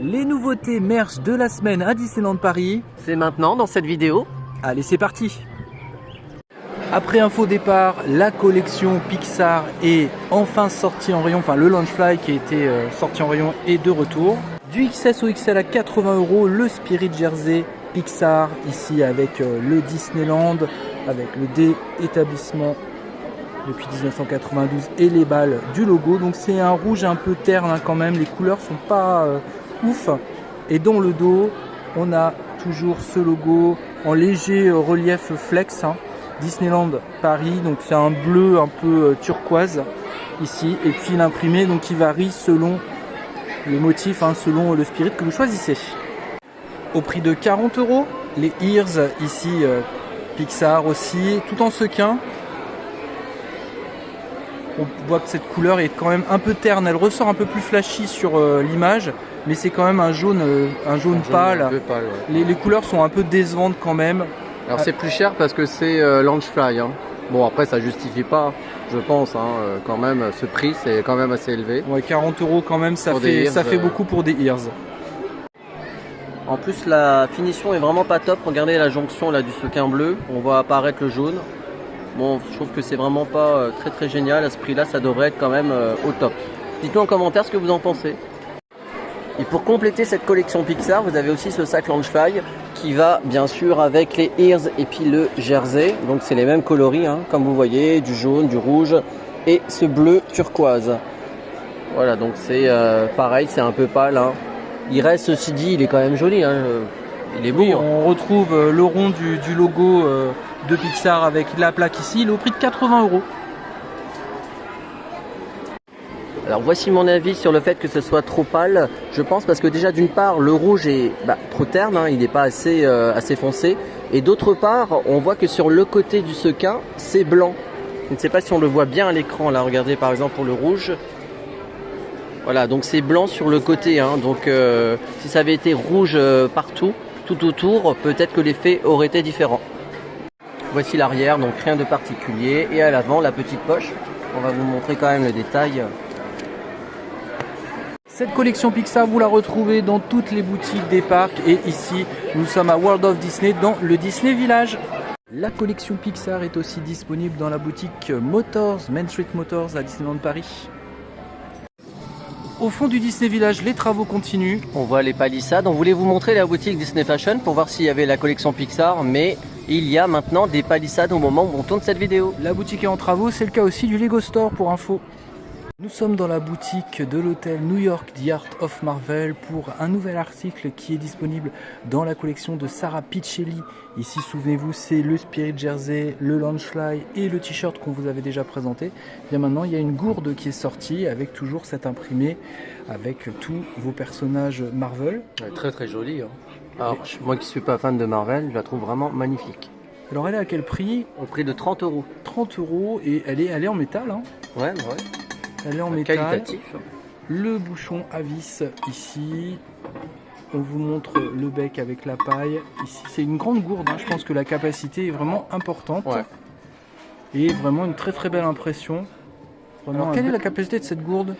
Les nouveautés merch de la semaine à Disneyland Paris. C'est maintenant dans cette vidéo. Allez, c'est parti. Après un faux départ, la collection Pixar est enfin sortie en rayon. Enfin, le Launchfly qui a été sorti en rayon est de retour. Du XS au XL à 80 €, le Spirit Jersey Pixar ici avec le Disneyland, avec le D établissement depuis 1992 et les balles du logo. Donc c'est un rouge un peu terne hein, quand même, les couleurs sont pas ouf. Et dans le dos, on a toujours ce logo en léger relief flex, hein, Disneyland Paris. Donc c'est un bleu un peu turquoise ici, et puis l'imprimé donc qui varie selon le motif, hein, selon le spirit que vous choisissez. Au prix de 40 €, les Ears ici Pixar aussi, tout en sequin. On voit que cette couleur est quand même un peu terne, elle ressort un peu plus flashy sur l'image, mais c'est quand même un jaune pâle. Pâle, ouais. Les couleurs sont un peu décevantes quand même. Alors c'est plus cher parce que c'est Launchfly. Hein. Bon après ça justifie pas, je pense, hein, quand même, ce prix c'est quand même assez élevé. Ouais, 40 € quand même, ça fait beaucoup pour des Ears. En plus la finition est vraiment pas top, regardez la jonction là du sequin bleu, on voit apparaître le jaune. Bon, je trouve que c'est vraiment pas très génial, à ce prix là ça devrait être quand même au top. Dites-nous en commentaire ce que vous en pensez. Et pour compléter cette collection Pixar, vous avez aussi ce sac Launchfly qui va bien sûr avec les Ears et puis le Jersey. Donc c'est les mêmes coloris, hein, comme vous voyez, du jaune, du rouge et ce bleu turquoise. Voilà, donc c'est pareil, c'est un peu pâle. Hein. Il reste, ceci dit, il est quand même joli, hein, il est beau. Oui, hein. on retrouve le rond du logo de Pixar avec la plaque ici, il est au prix de 80 €. Alors voici mon avis sur le fait que ce soit trop pâle. Je pense parce que déjà d'une part le rouge est trop terne, hein, il n'est pas assez foncé. Et d'autre part on voit que sur le côté du sequin c'est blanc. Je ne sais pas si on le voit bien à l'écran là, regardez par exemple pour le rouge. Voilà, donc c'est blanc sur le côté, hein, donc si ça avait été rouge partout, tout autour, peut-être que l'effet aurait été différent. Voici l'arrière, donc rien de particulier. Et à l'avant la petite poche, on va vous montrer quand même le détail. Cette collection Pixar, vous la retrouvez dans toutes les boutiques des parcs. Et ici, nous sommes à World of Disney, dans le Disney Village. La collection Pixar est aussi disponible dans la boutique Motors, Main Street Motors à Disneyland Paris. Au fond du Disney Village, les travaux continuent. On voit les palissades. On voulait vous montrer la boutique Disney Fashion pour voir s'il y avait la collection Pixar, mais il y a maintenant des palissades au moment où on tourne cette vidéo. La boutique est en travaux, c'est le cas aussi du Lego Store pour info. Nous sommes dans la boutique de l'hôtel New York The Art of Marvel pour un nouvel article qui est disponible dans la collection de Sarah Pichelli. Ici, souvenez-vous, c'est le Spirit Jersey, le Launchfly et le t-shirt qu'on vous avait déjà présenté. Bien maintenant, il y a une gourde qui est sortie avec toujours cet imprimé avec tous vos personnages Marvel. Ouais, très joli. Hein. Alors, moi qui ne suis pas fan de Marvel, je la trouve vraiment magnifique. Alors elle est à quel prix? Au prix de 30 €. 30 € et elle est en métal. Hein. Ouais. Elle est en métal. Qualitatif. Le bouchon à vis ici. On vous montre le bec avec la paille. Ici, c'est une grande gourde. Hein. Je pense que la capacité est vraiment importante. Ouais. Et vraiment une très belle impression. Vraiment. Alors, quelle est la capacité de cette gourde?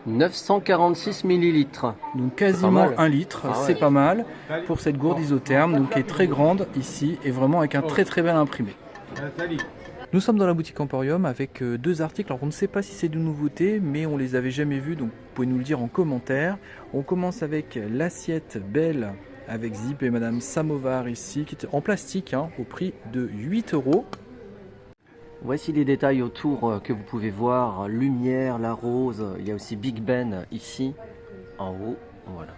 946 millilitres. Donc quasiment 1 litre. Ah ouais. C'est pas mal pour cette gourde isotherme. Donc qui est très grande ici. Et vraiment avec un très bel imprimé. Nous sommes dans la boutique Emporium avec deux articles. Alors on ne sait pas si c'est de nouveautés, mais on les avait jamais vus, donc vous pouvez nous le dire en commentaire. On commence avec l'assiette Belle avec zip et Madame Samovar ici, qui est en plastique, hein, au prix de 8 €. Voici les détails autour que vous pouvez voir. Lumière, la rose, il y a aussi Big Ben ici, en haut, voilà.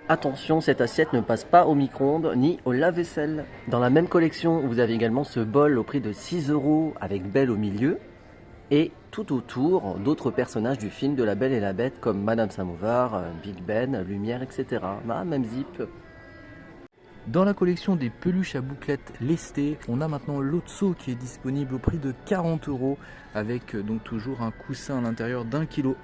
Attention, cette assiette ne passe pas au micro-ondes ni au lave-vaisselle. Dans la même collection, vous avez également ce bol au prix de 6 € avec Belle au milieu. Et tout autour, d'autres personnages du film de La Belle et la Bête comme Madame Samovar, Big Ben, Lumière, etc. Ah, même zip. Dans la collection des peluches à bouclettes lestées, on a maintenant l'Otso qui est disponible au prix de 40 € avec donc toujours un coussin à l'intérieur d'1,1 kg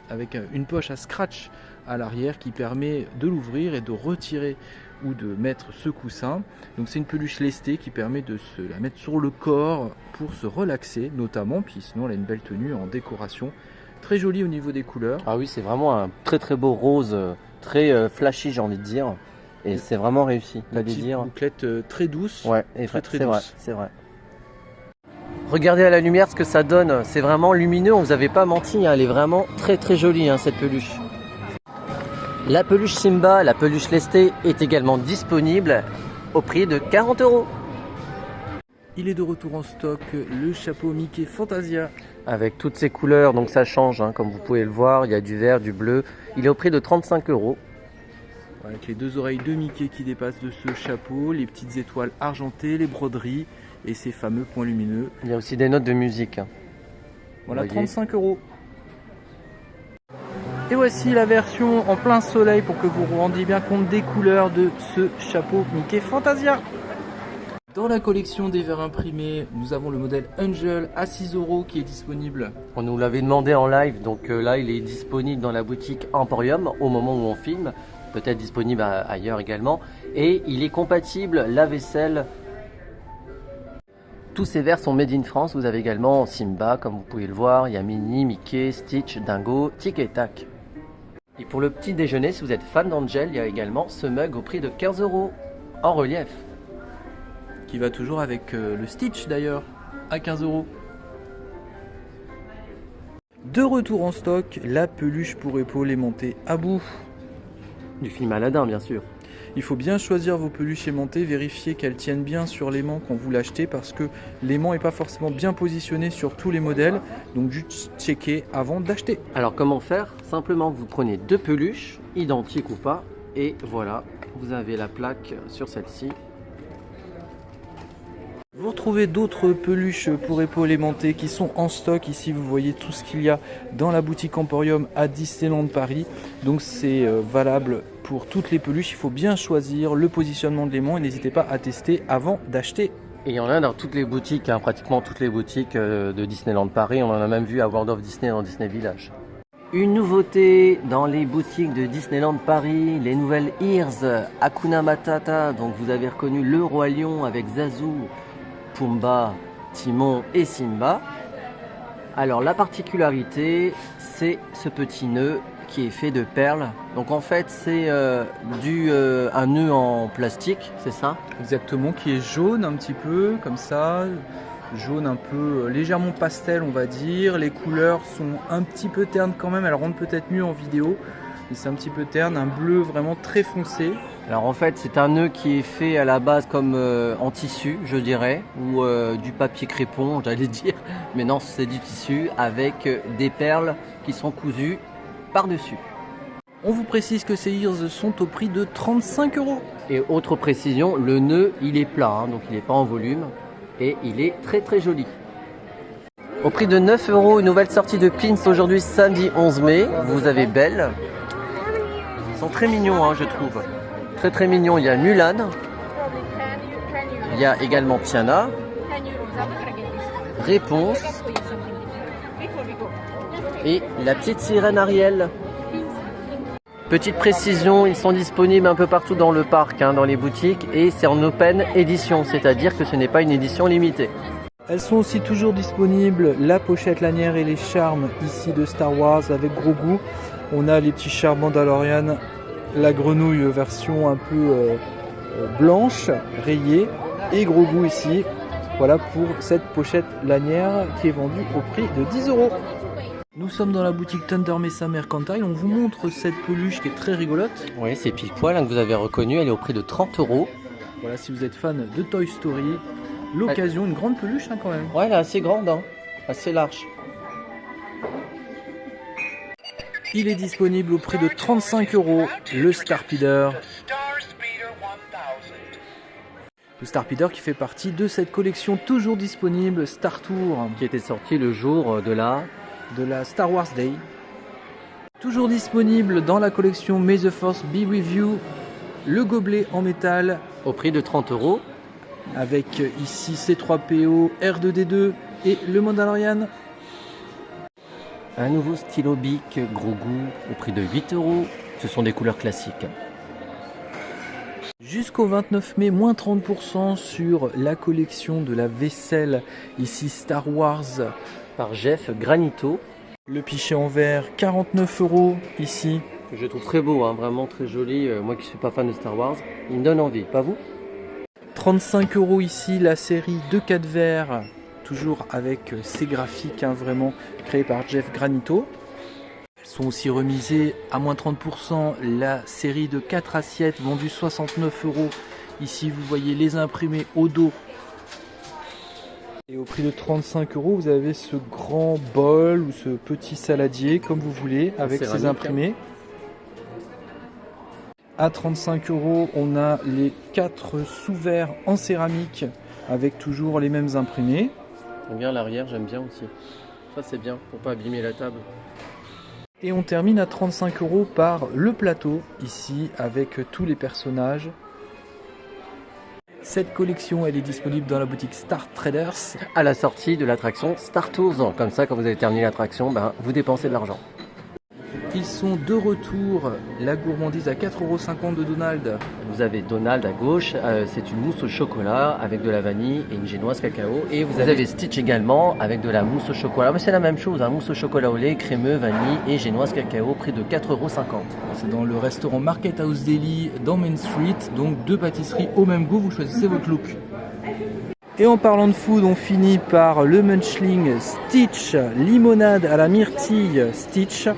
avec une poche à scratch à l'arrière qui permet de l'ouvrir et de retirer ou de mettre ce coussin. Donc c'est une peluche lestée qui permet de se la mettre sur le corps pour se relaxer notamment, puis sinon elle a une belle tenue en décoration Très joli au niveau des couleurs. Ah oui, c'est vraiment un très très beau rose, très flashy, j'ai envie de dire. Et c'est vraiment réussi. Une petite bouclette très douce. Ouais, et très c'est vrai, douce. c'est vrai. Regardez à la lumière ce que ça donne. C'est vraiment lumineux, on vous avait pas menti. Hein. Elle est vraiment très très jolie, hein, cette peluche. La peluche Simba, la peluche lestée est également disponible au prix de 40 €. Il est de retour en stock, le chapeau Mickey Fantasia. Avec toutes ces couleurs, donc ça change, hein, comme vous pouvez le voir. Il y a du vert, du bleu. Il est au prix de 35 €. Avec les deux oreilles de Mickey qui dépassent de ce chapeau, les petites étoiles argentées, les broderies et ces fameux points lumineux. Il y a aussi des notes de musique. Voilà, Voyez. 35 €. Et voici la version en plein soleil pour que vous vous rendiez bien compte des couleurs de ce chapeau Mickey Fantasia. Dans la collection des verres imprimés, nous avons le modèle Angel à 6 € qui est disponible. On nous l'avait demandé en live, donc là il est disponible dans la boutique Emporium au moment où on filme, peut-être disponible ailleurs également, et il est compatible lave-vaisselle. Tous ces verres sont made in France. Vous avez également Simba, comme vous pouvez le voir, il y a Minnie, Mickey, Stitch, Dingo, Tic et Tac. Et pour le petit déjeuner, si vous êtes fan d'Angel, il y a également ce mug au prix de 15 € en relief. Qui va toujours avec le Stitch d'ailleurs, à 15 €. De retour en stock, la peluche pour épaules aimantée à bout. Du film Aladdin, bien sûr. Il faut bien choisir vos peluches aimantées, vérifier qu'elles tiennent bien sur l'aimant quand vous l'achetez parce que l'aimant n'est pas forcément bien positionné sur tous les modèles, donc juste checker avant d'acheter. Alors comment faire? Simplement vous prenez deux peluches, identiques ou pas, et voilà, vous avez la plaque sur celle-ci. Vous retrouvez d'autres peluches pour épaules aimantées qui sont en stock. Ici, vous voyez tout ce qu'il y a dans la boutique Emporium à Disneyland Paris. Donc, c'est valable pour toutes les peluches. Il faut bien choisir le positionnement de l'aimant et n'hésitez pas à tester avant d'acheter. Et il y en a dans toutes les boutiques, hein, pratiquement toutes les boutiques de Disneyland Paris. On en a même vu à World of Disney dans Disney Village. Une nouveauté dans les boutiques de Disneyland Paris, les nouvelles Ears Hakuna Matata. Donc, vous avez reconnu le Roi Lion avec Zazu, Pumba, Timon et Simba. Alors la particularité, c'est ce petit nœud qui est fait de perles. Donc en fait c'est un nœud en plastique, c'est ça? Exactement, qui est jaune un petit peu, comme ça. Jaune un peu légèrement pastel on va dire. Les couleurs sont un petit peu ternes quand même, elles rendent peut-être mieux en vidéo. Mais c'est un petit peu terne, un bleu vraiment très foncé. Alors en fait c'est un nœud qui est fait à la base comme en tissu je dirais, ou du papier crépon j'allais dire, mais non c'est du tissu avec des perles qui sont cousues par-dessus. On vous précise que ces ears sont au prix de 35 €. Et autre précision, le nœud il est plat, hein, donc il n'est pas en volume et il est très très joli. Au prix de 9 €, une nouvelle sortie de pins aujourd'hui samedi 11 mai, vous avez Belle. Ils sont très mignons hein, je trouve. Très très mignon, il y a Mulan, il y a également Tiana, Réponse et la petite sirène Ariel. Petite précision, ils sont disponibles un peu partout dans le parc, hein, dans les boutiques, et c'est en open édition, c'est-à-dire que ce n'est pas une édition limitée. Elles sont aussi toujours disponibles, la pochette lanière et les charmes ici de Star Wars avec Grogu. On a les petits charmes Mandalorian, la grenouille version un peu blanche, rayée, et Grogu ici. Voilà pour cette pochette lanière qui est vendue au prix de 10 €. Nous sommes dans la boutique Thunder Mesa Mercantile. On vous montre cette peluche qui est très rigolote. Oui, c'est Pile Poil hein, que vous avez reconnu, elle est au prix de 30 €. Voilà, si vous êtes fan de Toy Story, l'occasion, une grande peluche hein, quand même. Ouais, elle est assez grande, hein, assez large. Il est disponible au prix de 35 €, le Starspeeder. Le Starspeeder qui fait partie de cette collection toujours disponible Star Tour. Qui était sorti le jour de la Star Wars Day. Toujours disponible dans la collection May the Force Be With You, le gobelet en métal. Au prix de 30 €. Avec ici C3PO, R2D2 et le Mandalorian. Un nouveau stylo Bic Grogu au prix de 8 €. Ce sont des couleurs classiques. Jusqu'au 29 mai, moins 30% sur la collection de la vaisselle, ici Star Wars. Par Jeff Granito. Le pichet en verre, 49 € ici. Je le trouve très beau, hein, vraiment très joli. Moi qui suis pas fan de Star Wars, il me donne envie, pas vous? 35 € ici, la série de 4 verres, toujours avec ces graphiques hein, vraiment créés par Jeff Granito. Elles sont aussi remisées à moins 30%, la série de 4 assiettes vendue 69 €. Ici vous voyez les imprimés au dos. Et au prix de 35 €, vous avez ce grand bol ou ce petit saladier, comme vous voulez, avec ces imprimés. À 35 €, on a les 4 sous-verres en céramique, avec toujours les mêmes imprimés. J'aime bien l'arrière, j'aime bien aussi. Ça c'est bien, pour pas abîmer la table. Et on termine à 35 € par le plateau, ici, avec tous les personnages. Cette collection, elle est disponible dans la boutique Star Traders. À la sortie de l'attraction Star Tours. Comme ça, quand vous avez terminé l'attraction, vous dépensez de l'argent. Ils sont de retour, la gourmandise à 4,50 € de Donald. Vous avez Donald à gauche, c'est une mousse au chocolat avec de la vanille et une génoise cacao. Et vous avez Stitch également avec de la mousse au chocolat. C'est la même chose, hein, mousse au chocolat au lait, crémeux, vanille et génoise cacao, prix de 4,50 €. C'est dans le restaurant Market House Deli dans Main Street, donc 2 pâtisseries au même goût, vous choisissez votre look. Et en parlant de food, on finit par le Munchling Stitch, limonade à la myrtille Stitch,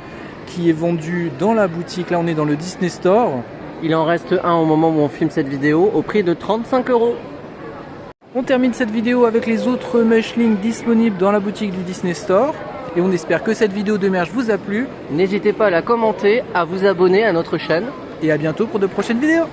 qui est vendu dans la boutique. Là on est dans le Disney Store. Il en reste un au moment où on filme cette vidéo au prix de 35 €. On termine cette vidéo avec les autres Munchling disponibles dans la boutique du Disney Store. Et on espère que cette vidéo de merch vous a plu. N'hésitez pas à la commenter, à vous abonner à notre chaîne. Et à bientôt pour de prochaines vidéos.